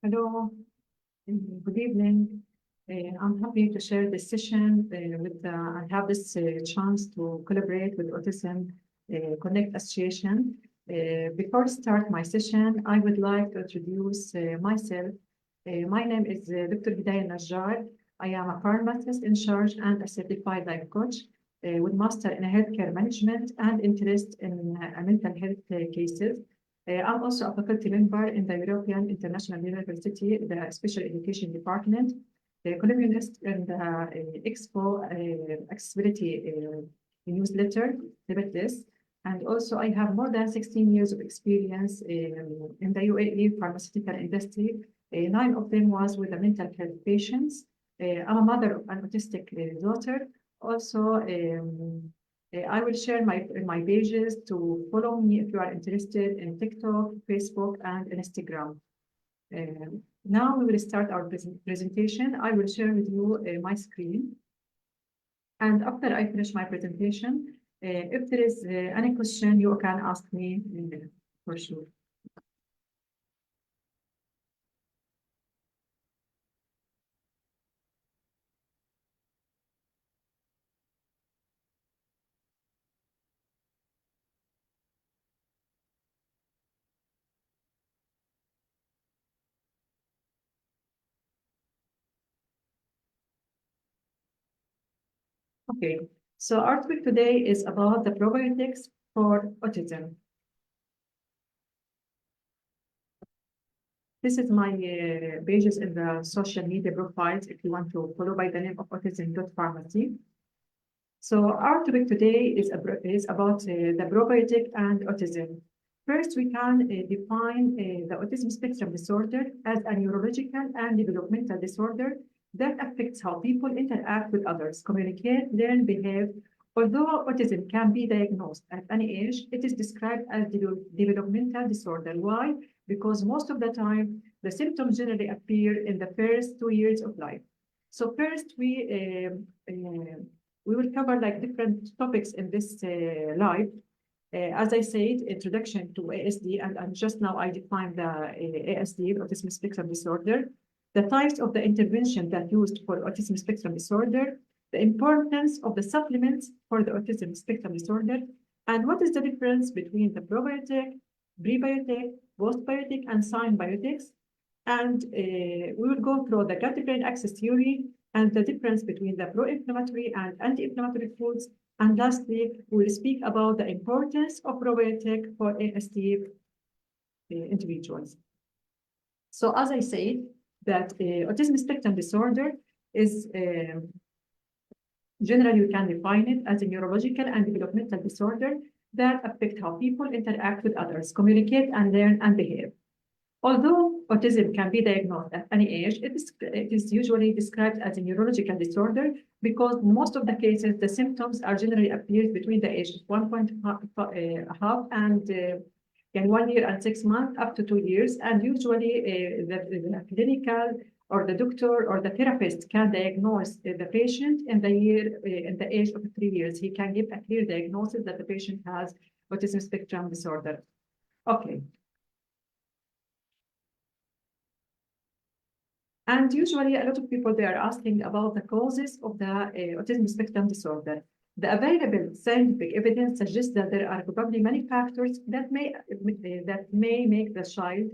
Hello, good evening. I'm happy to share this session I have this chance to collaborate with Autism Connect Association. Before I start my session, I would like to introduce myself. My name is Dr. Hedaia Alnajjar. I am a pharmacist in charge and a certified life coach with master in healthcare management and interest in mental health cases. I'm also a faculty member in the European International University, the Special Education Department, columnist in the Expo Accessibility newsletter, Limitless. And also I have more than 16 years of experience in the UAE pharmaceutical industry. 9 of them was with the mental health patients. I'm a mother of an autistic daughter. Also, I will share my pages to follow me if you are interested in TikTok, Facebook, and Instagram. Now we will start our presentation. I will share with you my screen. And after I finish my presentation, if there is any question, you can ask me for sure. Okay, so our topic today is about the probiotics for autism. This is my pages in the social media profiles if you want to follow by the name of autism.pharmacy. So our topic today is about the probiotic and autism. First, we can define the autism spectrum disorder as a neurological and developmental disorder that affects how people interact with others, communicate, learn, behave. Although autism can be diagnosed at any age, it is described as developmental disorder. Why? Because most of the time, the symptoms generally appear in the first 2 years of life. So first, we will cover like different topics in this live. As I said, introduction to ASD, and just now I defined the ASD, autism spectrum disorder, the types of the intervention that used for autism spectrum disorder, the importance of the supplements for the autism spectrum disorder, and what is the difference between the probiotic, prebiotic, postbiotic, and symbiotics. And we will go through the gut-brain axis theory and the difference between the pro-inflammatory and anti-inflammatory foods. And lastly, we will speak about the importance of probiotic for ASD individuals. So as I said, that autism spectrum disorder is generally you can define it as a neurological and developmental disorder that affect how people interact with others, communicate and learn and behave. Although autism can be diagnosed at any age, it is usually described as a neurological disorder because most of the cases, the symptoms are generally appears between the ages of 1.5 and 1 year and 6 months up to 2 years. And usually the clinical or the doctor or the therapist can diagnose the patient in the age of 3 years. He can give a clear diagnosis that the patient has autism spectrum disorder. Okay. And usually a lot of people, they are asking about the causes of the autism spectrum disorder. The available scientific evidence suggests that there are probably many factors that may make the child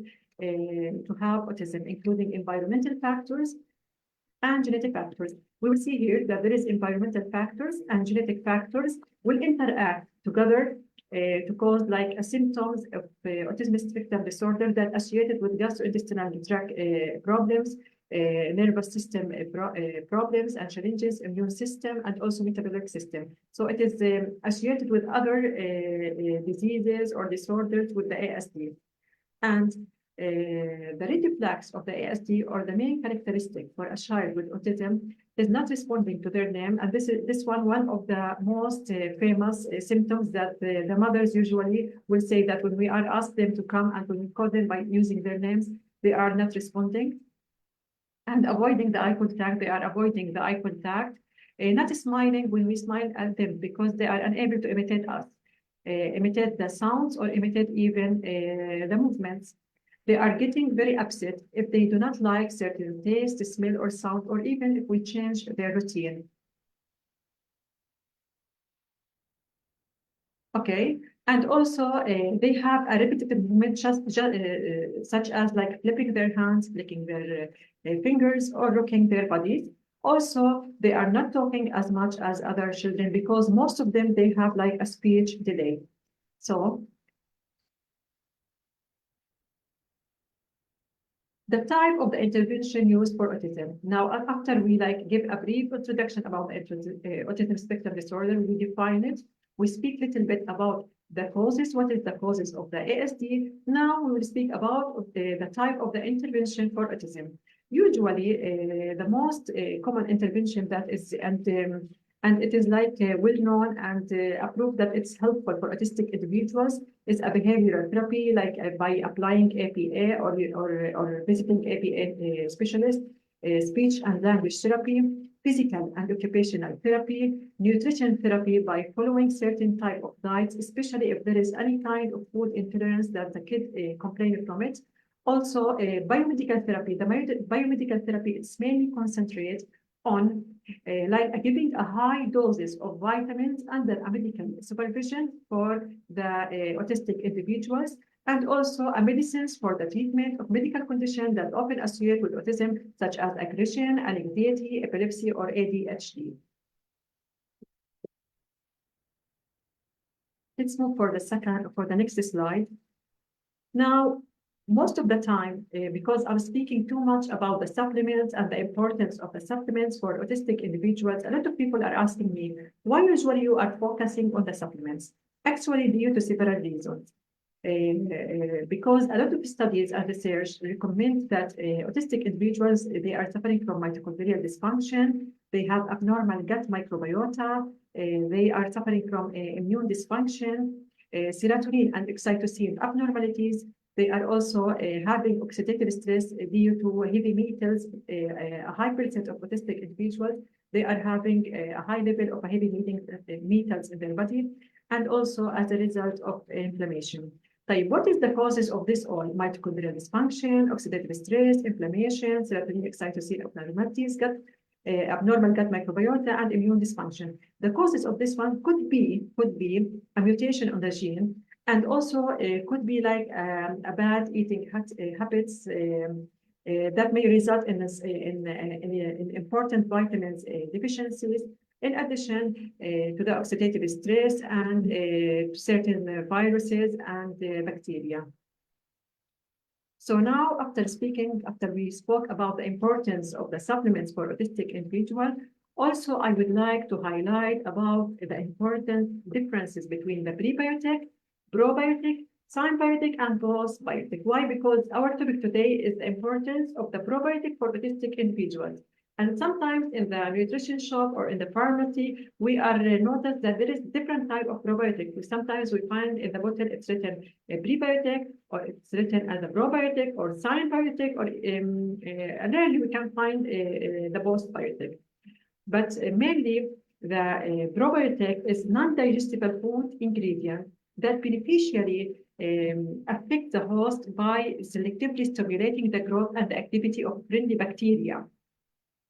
to have autism, including environmental factors and genetic factors. We will see here that there is environmental factors and genetic factors will interact together to cause like symptoms of autism spectrum disorder that associated with gastrointestinal tract problems, nervous system problems and challenges, immune system, and also metabolic system. So it is associated with other diseases or disorders with the ASD. And the red flags of the ASD or the main characteristic for a child with autism is not responding to their name. And this is one of the most famous symptoms that the mothers usually will say that when we are asked them to come and when we call them by using their names, they are not responding. And avoiding the eye contact, they are avoiding the eye contact, not smiling when we smile at them because they are unable to imitate us, imitate the sounds or imitate even the movements. they are getting very upset if they do not like certain taste, smell, or sound, or even if we change their routine. Okay, and also they have a repetitive movement, such as like flipping their hands, flicking their fingers, or rocking their bodies. Also, they are not talking as much as other children because most of them, they have like a speech delay. So the type of the intervention used for autism. Now, after we like give a brief introduction about the autism spectrum disorder, we define it. We speak a little bit about the causes. What is the causes of the ASD? Now we will speak about the type of the intervention for autism. Usually, the most common intervention that is, and it is like well known and approved that it's helpful for autistic individuals is a behavioral therapy, like by applying APA or visiting APA specialist, speech and language therapy, physical and occupational therapy, nutrition therapy by following certain type of diets, especially if there is any kind of food intolerance that the kid complains from it. Also, biomedical therapy. The biomedical therapy is mainly concentrated on like giving a high doses of vitamins under a medical supervision for the autistic individuals, and also a medicines for the treatment of medical conditions that often associate with autism, such as aggression, anxiety, epilepsy, or ADHD. Let's move for the next slide. Now, most of the time, because I'm speaking too much about the supplements and the importance of the supplements for autistic individuals, a lot of people are asking me, why usually you are focusing on the supplements? Actually, due to several reasons. Because a lot of studies and research recommend that autistic individuals, they are suffering from mitochondrial dysfunction, they have abnormal gut microbiota, they are suffering from immune dysfunction, serotonin and oxytocin abnormalities. They are also having oxidative stress due to heavy metals. A high percent of autistic individuals, they are having a high level of heavy metals in their body, and also as a result of inflammation. What is the causes of this all? Mitochondrial dysfunction, oxidative stress, inflammation, serotonin, oxytocin abnormalities, abnormal gut microbiota, and immune dysfunction. The causes of this one could be a mutation on the gene, and also could be like a bad eating habits that may result in important vitamins deficiencies, in addition to the oxidative stress and certain viruses and bacteria. So now, after we spoke about the importance of the supplements for autistic individuals, also I would like to highlight about the important differences between the prebiotic, probiotic, symbiotic, and postbiotic. Why? Because our topic today is the importance of the probiotic for autistic individuals. And sometimes in the nutrition shop or in the pharmacy, we are noticed that there is different type of probiotic. Sometimes we find in the bottle it's written a prebiotic, or it's written as a probiotic or symbiotic, or and rarely we can find the postbiotic. But mainly the probiotic is non-digestible food ingredient that beneficially affect the host by selectively stimulating the growth and the activity of friendly bacteria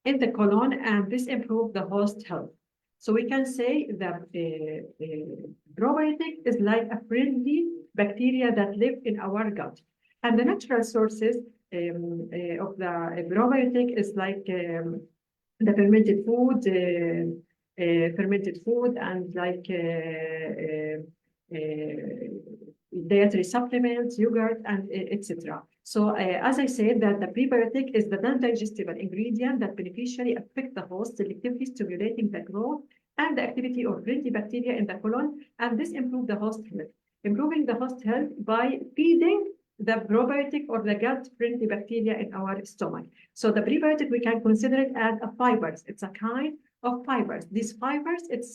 in the colon, and this improves the host health. So we can say that probiotic is like a friendly bacteria that live in our gut. And the natural sources of the probiotic is like the fermented food and like dietary supplements, yogurt, and etc. So as I said, that the prebiotic is the non-digestible ingredient that beneficially affect the host, selectively stimulating the growth and the activity of friendly bacteria in the colon, and this improves the host health. Improving the host health by feeding the probiotic or the gut-friendly bacteria in our stomach. So the prebiotic, we can consider it as a fibers. It's a kind of fibers. These fibers, it's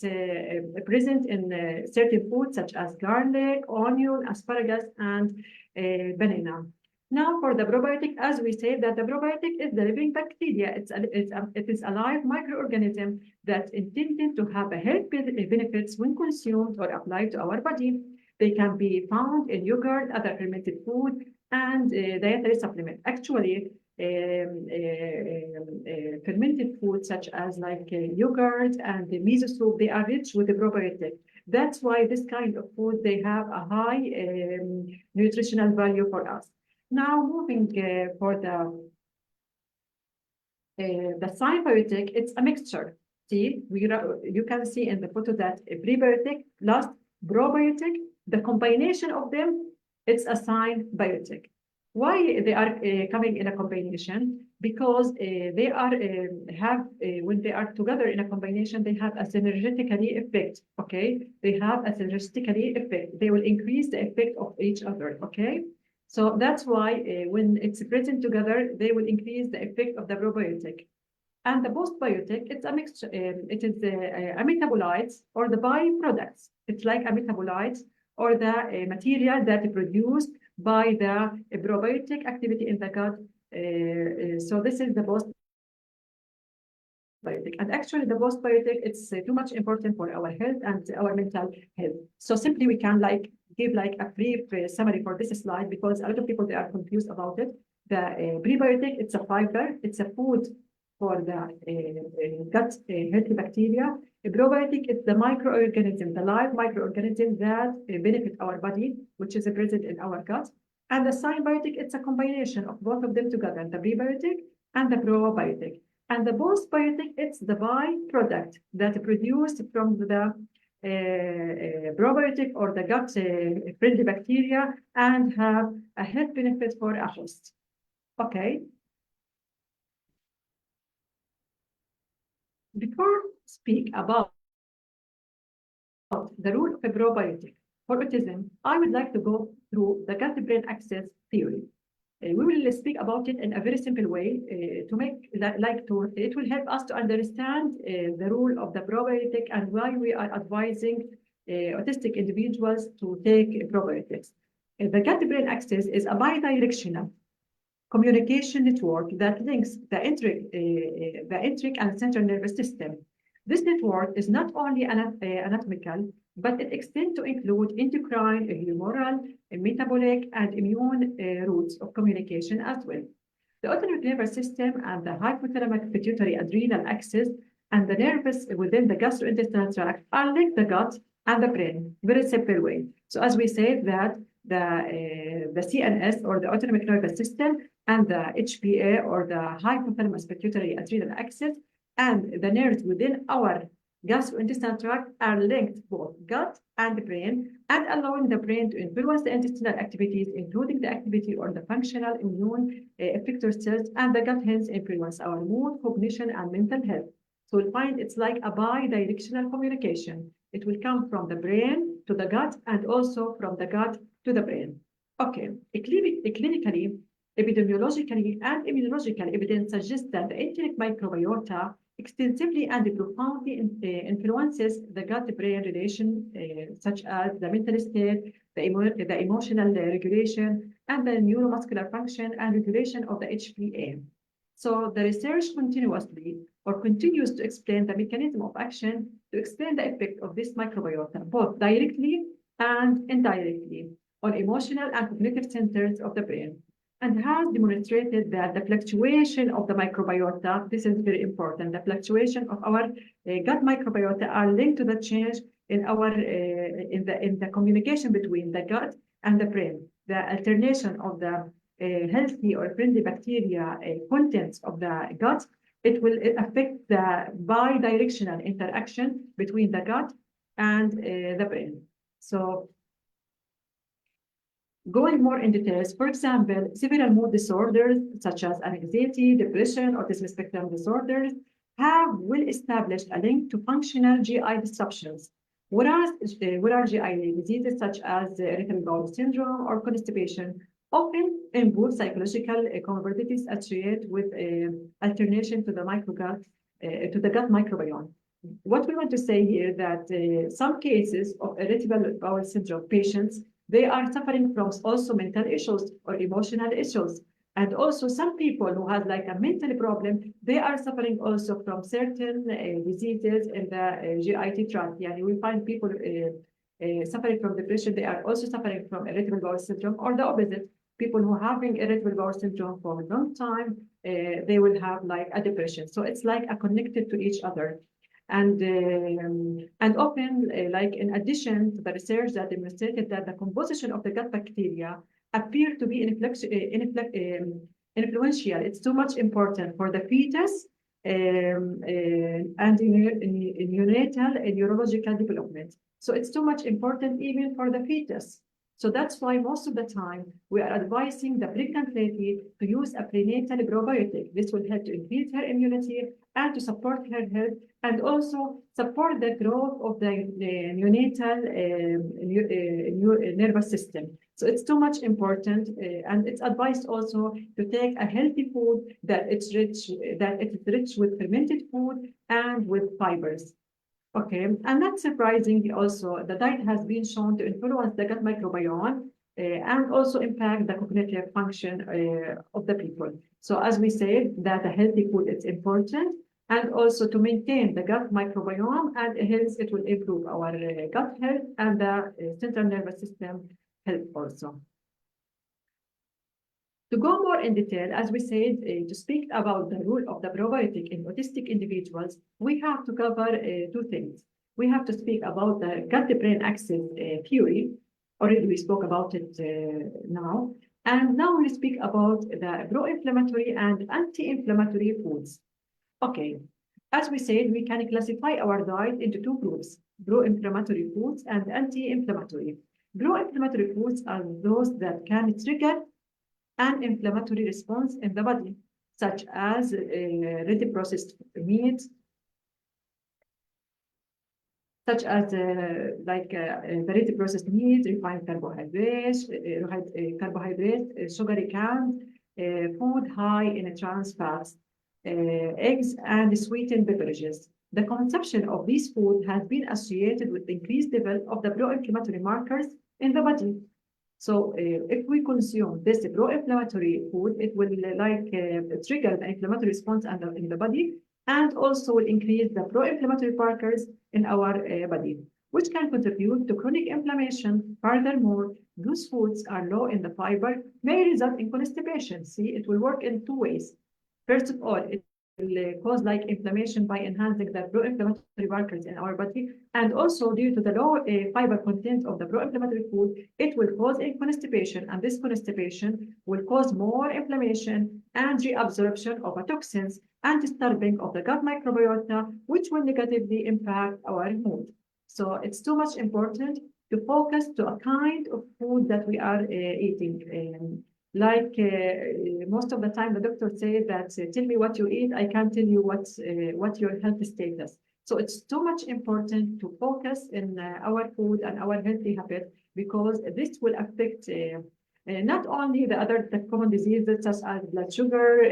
present in certain foods such as garlic, onion, asparagus, and banana. Now for the probiotic, as we say that the probiotic is the living bacteria. It is a live microorganism that's intended to have a health benefits when consumed or applied to our body. They can be found in yogurt, other fermented food, and dietary supplement. Actually, fermented foods such as like yogurt and the miso soup, they are rich with the probiotic. That's why this kind of food, they have a high nutritional value for us. Now moving for the symbiotic, it's a mixture. See, you can see in the photo that a prebiotic plus probiotic, the combination of them, it's a symbiotic. Why they are coming in a combination? Because they are when they are together in a combination, they have a synergetically effect. Okay, they have a synergistically effect. They will increase the effect of each other. Okay. So that's why when it's present together, they will increase the effect of the probiotic. And the postbiotic, it's a mixture. It is a metabolites or the byproducts. It's like a metabolites or the material that is produced by the probiotic activity in the gut. So this is the postbiotic. And actually, the postbiotic, it's too much important for our health and our mental health. So simply we can like give like a brief summary for this slide because a lot of people, they are confused about it. The prebiotic, it's a fiber, it's a food for the gut healthy bacteria. A probiotic is the microorganism, the live microorganism that benefit our body, which is present in our gut. And the symbiotic, it's a combination of both of them together, the prebiotic and the probiotic. And the postbiotic, it's the byproduct that produced from the probiotic or the gut-friendly bacteria and have a health benefit for a host. Okay. Before speak about the role of a probiotic for autism, I would like to go through the gut-brain axis theory. We will speak about it in a very simple way to make that it will help us to understand the role of the probiotic and why we are advising autistic individuals to take probiotics. The gut-brain axis is a bidirectional communication network that links the enteric and central nervous system. This network is not only anatomical, but it extends to include endocrine, humoral, metabolic, and immune routes of communication as well. The autonomic nervous system and the hypothalamic pituitary adrenal axis and the nerves within the gastrointestinal tract are linked the gut and the brain, very simple way. So as we said that the CNS or the autonomic nervous system and the HPA or the hypothalamus pituitary adrenal axis and the nerves within our gastrointestinal tract are linked both gut and brain and allowing the brain to influence the intestinal activities, including the activity or the functional immune effector cells, and the gut hence influence our mood, cognition, and mental health. So we'll find it's like a bidirectional communication. It will come from the brain to the gut and also from the gut to the brain. Okay, clinically, epidemiologically, and immunological evidence suggests that the enteric microbiota extensively and profoundly influences the gut-brain relation, such as the mental state, the emotional regulation, and the neuromuscular function and regulation of the HPA. So the research continues to explain the mechanism of action to explain the effect of this microbiota, both directly and indirectly, on emotional and cognitive centers of the brain, and has demonstrated that the fluctuation of the microbiota, this is very important, the fluctuation of our gut microbiota are linked to the change in our in the communication between the gut and the brain. The alternation of the healthy or friendly bacteria contents of the gut, it will affect the bidirectional interaction between the gut and the brain. So going more in details, for example, several mood disorders such as anxiety, depression, autism spectrum disorders have well-established a link to functional GI disruptions, whereas GI diseases such as irritable bowel syndrome or constipation often involve psychological comorbidities associated with alternation to the gut microbiome. What we want to say here that some cases of irritable bowel syndrome patients, they are suffering from also mental issues or emotional issues. And also some people who have like a mental problem, they are suffering also from certain diseases in the GIT tract. Yeah, we find people suffering from depression, they are also suffering from irritable bowel syndrome or the opposite. People who are having irritable bowel syndrome for a long time, they will have like a depression. So it's like a connected to each other. And often, like in addition to the research that demonstrated that the composition of the gut bacteria appear to be influential. It's too much important for the fetus and in neonatal and neurological development. So it's too much important even for the fetus. So that's why most of the time we are advising the pregnant lady to use a prenatal probiotic. This will help to increase her immunity and to support her health and also support the growth of the neonatal nervous system. So it's too much important, and it's advised also to take a healthy food that it's rich with fermented food and with fibers. Okay, and not surprisingly also, the diet has been shown to influence the gut microbiome and also impact the cognitive function of the people. So as we said, that a healthy food is important, and also to maintain the gut microbiome, and hence it will improve our gut health and the central nervous system health also. To go more in detail, as we said, to speak about the role of the probiotic in autistic individuals, we have to cover two things. We have to speak about the gut-brain axis theory. Already we spoke about it now. And now we speak about the pro-inflammatory and anti-inflammatory foods. Okay, as we said, we can classify our diet into two groups, pro-inflammatory foods and anti-inflammatory. Pro-inflammatory foods are those that can trigger an inflammatory response in the body, such as ready processed meat, such as the ready processed meat, refined carbohydrates, sugary canned food high in trans fats, eggs, and sweetened beverages. The consumption of these foods has been associated with increased level of the pro-inflammatory markers in the body. So if we consume this pro-inflammatory food, it will trigger the inflammatory response in the body, and also will increase the pro-inflammatory markers in our body, which can contribute to chronic inflammation. Furthermore, those foods are low in the fiber, may result in constipation. See, it will work in two ways. First of all, it will cause inflammation by enhancing the pro-inflammatory markers in our body, and also due to the low fiber content of the pro-inflammatory food, it will cause a constipation, and this constipation will cause more inflammation and reabsorption of toxins and disturbing of the gut microbiota, which will negatively impact our mood. So it's too much important to focus to a kind of food that we are eating. Most of the time, the doctor says that, tell me what you eat, I can't tell you what your health status. So it's too much important to focus in our food and our healthy habit, because this will affect not only the common diseases such as blood sugar,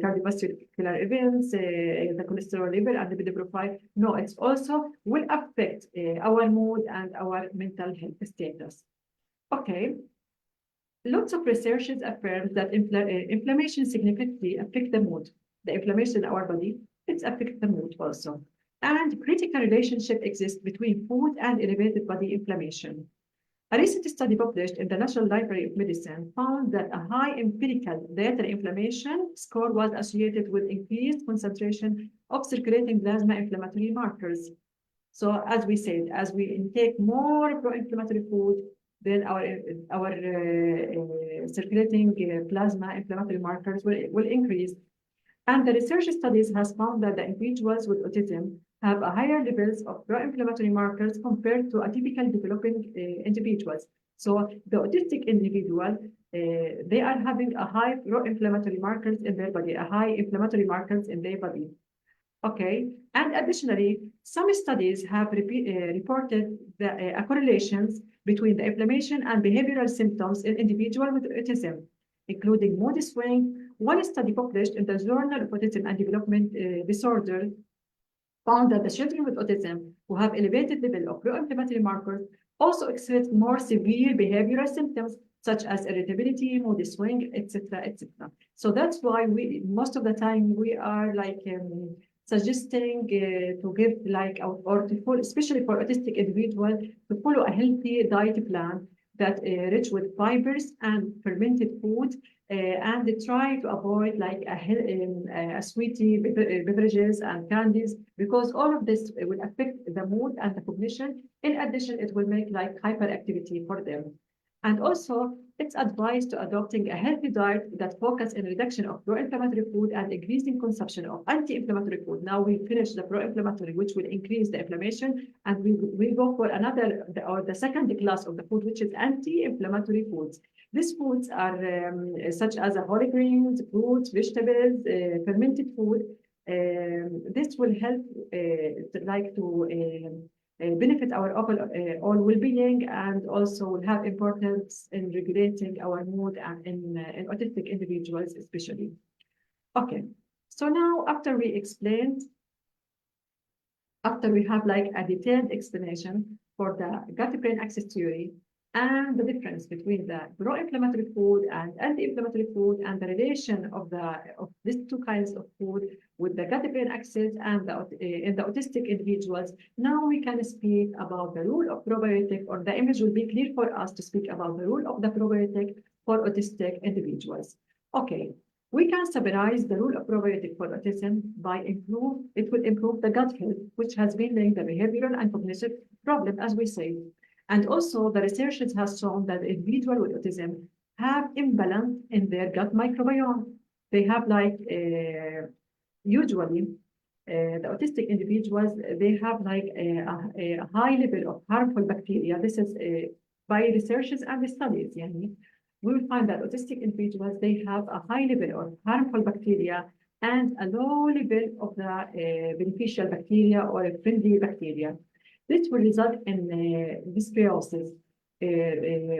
cardiovascular events, the cholesterol level, and the lipid profile. No, it also will affect our mood and our mental health status. Okay. Lots of researchers affirm that inflammation significantly affects the mood. The inflammation in our body, it affects the mood also. And critical relationship exists between food and elevated body inflammation. A recent study published in the National Library of Medicine found that a high empirical dietary inflammation score was associated with increased concentration of circulating plasma inflammatory markers. So as we said, as we intake more pro-inflammatory food, then our circulating plasma inflammatory markers will increase. And the research studies has found that the individuals with autism have a higher levels of pro-inflammatory markers compared to atypical developing individuals. So the autistic individual, they are having a high pro-inflammatory markers in their body, a high inflammatory markers in their body. Okay, and additionally, some studies have reported the correlations between the inflammation and behavioral symptoms in individuals with autism, including mood swing. One study published in the Journal of Autism and Development Disorder found that the children with autism who have elevated level of pro-inflammatory markers also exhibit more severe behavioral symptoms such as irritability, mood swing, etc., etc. So that's why most of the time we are suggesting to give especially for autistic individuals, to follow a healthy diet plan that rich with fibers and fermented food, and they try to avoid like a sweetie beverages and candies, because all of this will affect the mood and the cognition. In addition, it will make like hyperactivity for them. And also, it's advised to adopting a healthy diet that focus on reduction of pro-inflammatory food and increasing consumption of anti-inflammatory food. Now we finish the pro-inflammatory, which will increase the inflammation, and we go for another, or the second class of the food, which is anti-inflammatory foods. These foods are such as whole grains, fruits, vegetables, fermented food. This will help benefit our all well-being, and also will have importance in regulating our mood and in autistic individuals especially. Okay, so now after we have like a detailed explanation for the gut-brain axis theory and the difference between the pro-inflammatory food and anti-inflammatory food, and the relation of these two kinds of food with the gut-brain axis and in the autistic individuals. Now we can speak about the role of probiotic, or the image will be clear for us to speak about the role of the probiotic for autistic individuals. Okay, we can summarize the role of probiotic for autism by it will improve the gut health, which has been linked the behavioral and cognitive problem, as we say. And also, the research has shown that individuals with autism have imbalance in their gut microbiome. They have like, usually, the autistic individuals, they have like a high level of harmful bacteria. This is by researches and studies. We will find that autistic individuals, they have a high level of harmful bacteria and a low level of the beneficial bacteria or friendly bacteria. This will result in dysbiosis,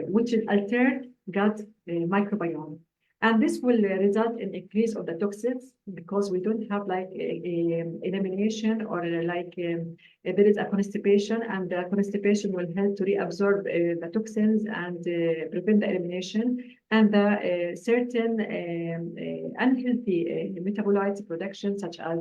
which is altered gut microbiome. And this will result in increase of the toxins, because we don't have like elimination, or like there is a constipation, and the constipation will help to reabsorb the toxins and prevent the elimination, and the certain unhealthy metabolites production, such as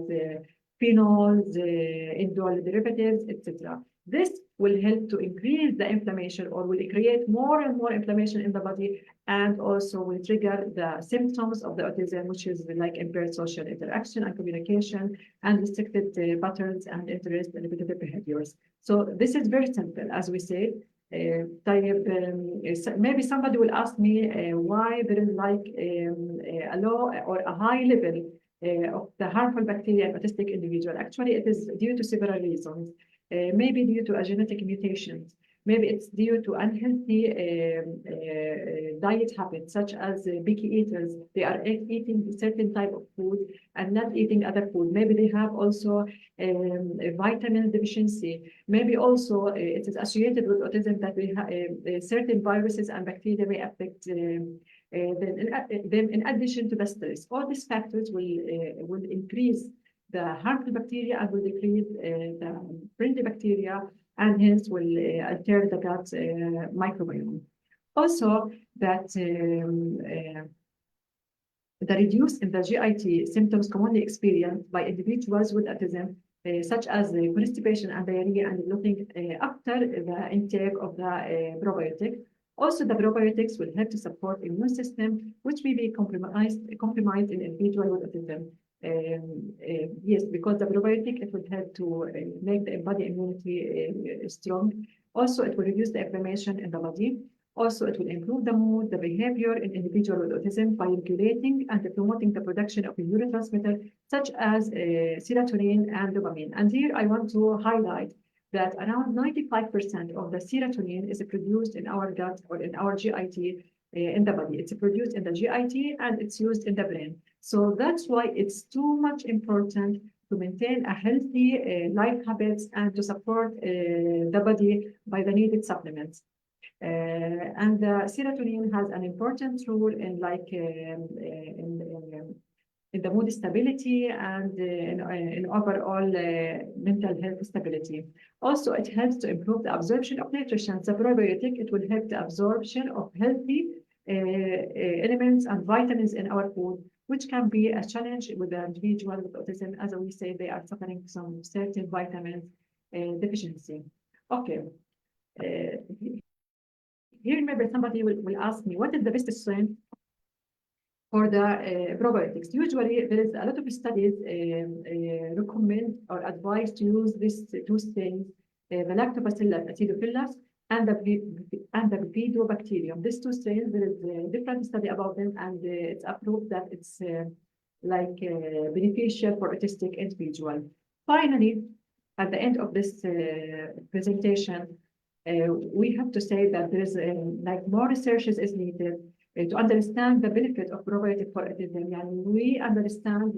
phenols, indole derivatives, etc. This will help to increase the inflammation, or will create more and more inflammation in the body, and also will trigger the symptoms of the autism, which is like impaired social interaction and communication, and restricted patterns and interest and repetitive behaviors. So this is very simple, as we said. Maybe somebody will ask me why there is like a low or a high level of the harmful bacteria in autistic individual. Actually, it is due to several reasons. Maybe due to a genetic mutations. Maybe it's due to unhealthy diet habits, such as picky eaters. They are eating a certain type of food and not eating other food. Maybe they have also vitamin deficiency. Maybe also it is associated with autism that we have certain viruses and bacteria may affect them in addition to the stress. All these factors will increase the harmful bacteria and will decrease the friendly bacteria, and hence will alter the gut microbiome. Also, that the reduce in the GIT symptoms commonly experienced by individuals with autism, such as constipation and diarrhea, and bloating after the intake of the probiotic. Also, the probiotics will help to support immune system, which may be compromised in individuals with autism. Yes, because the probiotic, it will help to make the body immunity strong. Also, it will reduce the inflammation in the body. Also, it will improve the mood, the behavior in individuals with autism by regulating and promoting the production of neurotransmitters such as serotonin and dopamine. And here I want to highlight that around 95% of the serotonin is produced in our gut, or in our GIT in the body. It's produced in the GIT and it's used in the brain. So that's why it's too much important to maintain a healthy life habits and to support the body by the needed supplements. And the serotonin has an important role in like in the mood stability and in overall mental health stability. Also, it helps to improve the absorption of nutrients. The probiotic, it will help the absorption of healthy elements and vitamins in our food, which can be a challenge with the individual with autism, as we say, they are suffering some certain vitamins deficiency. Okay. here maybe somebody will ask me, what is the best strain for the probiotics? Usually, there is a lot of studies recommend or advise to use these two strains, the Lactobacillus acidophilus and the Bifidobacterium. These two strains, there is a different study about them, and it's approved that it's beneficial for autistic individual. Finally, at the end of this presentation, we have to say that there is more researches is needed to understand the benefit of probiotic for autism. And we understand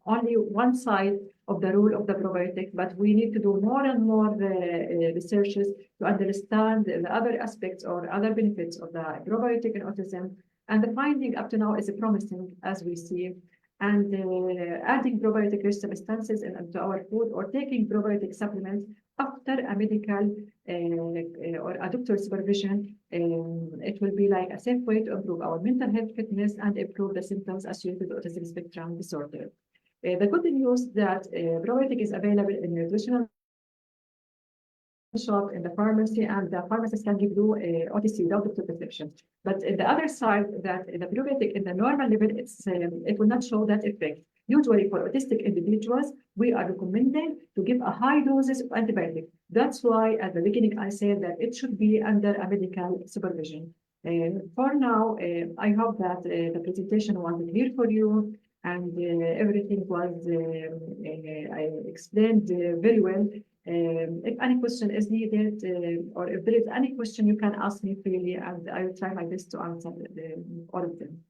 only one side of the role of the probiotic, but we need to do more and more researches to understand the other aspects or other benefits of the probiotic in autism. And the finding up to now is promising, as we see. And adding probiotic-rich substances into our food or taking probiotic supplements after a medical or a doctor's supervision, it will be like a safe way to improve our mental health fitness and improve the symptoms associated with autism spectrum disorder. The good news that probiotic is available in nutritional shop in the pharmacy, and the pharmacist can give you OTC without doctor prescription. But the other side, that the probiotic in the normal level, it will not show that effect. Usually for autistic individuals, we are recommending to give a high doses of antibiotic. That's why at the beginning I said that it should be under a medical supervision. For now, I hope that the presentation was clear for you, and everything was I explained very well. If any question is needed, or if there is any question, you can ask me freely, and I will try my best to answer all of them.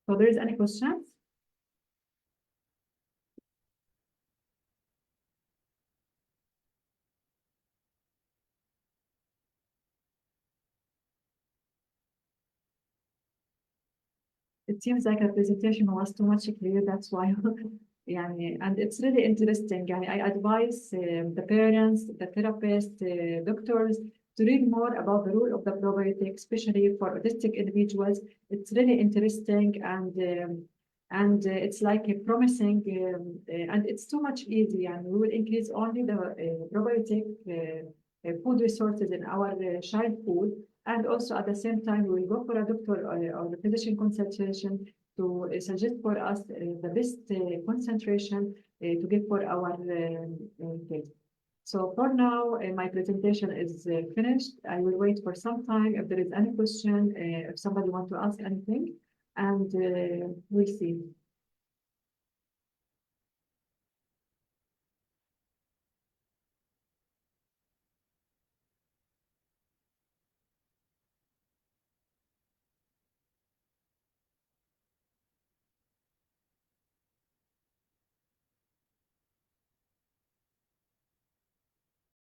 So there is any questions? It seems like a presentation was too much clear, that's why. And it's really interesting. I advise the parents, the therapists, doctors to read more about the role of the probiotic, especially for autistic individuals. It's really interesting, and it's like a promising, and it's too much easy, and we will increase only the probiotic food resources in our child food. And also at the same time, we will go for a doctor or the physician consultation to suggest for us the best concentration to give for our kids. So for now, my presentation is finished. I will wait for some time if there is any question, if somebody wants to ask anything, and we'll see.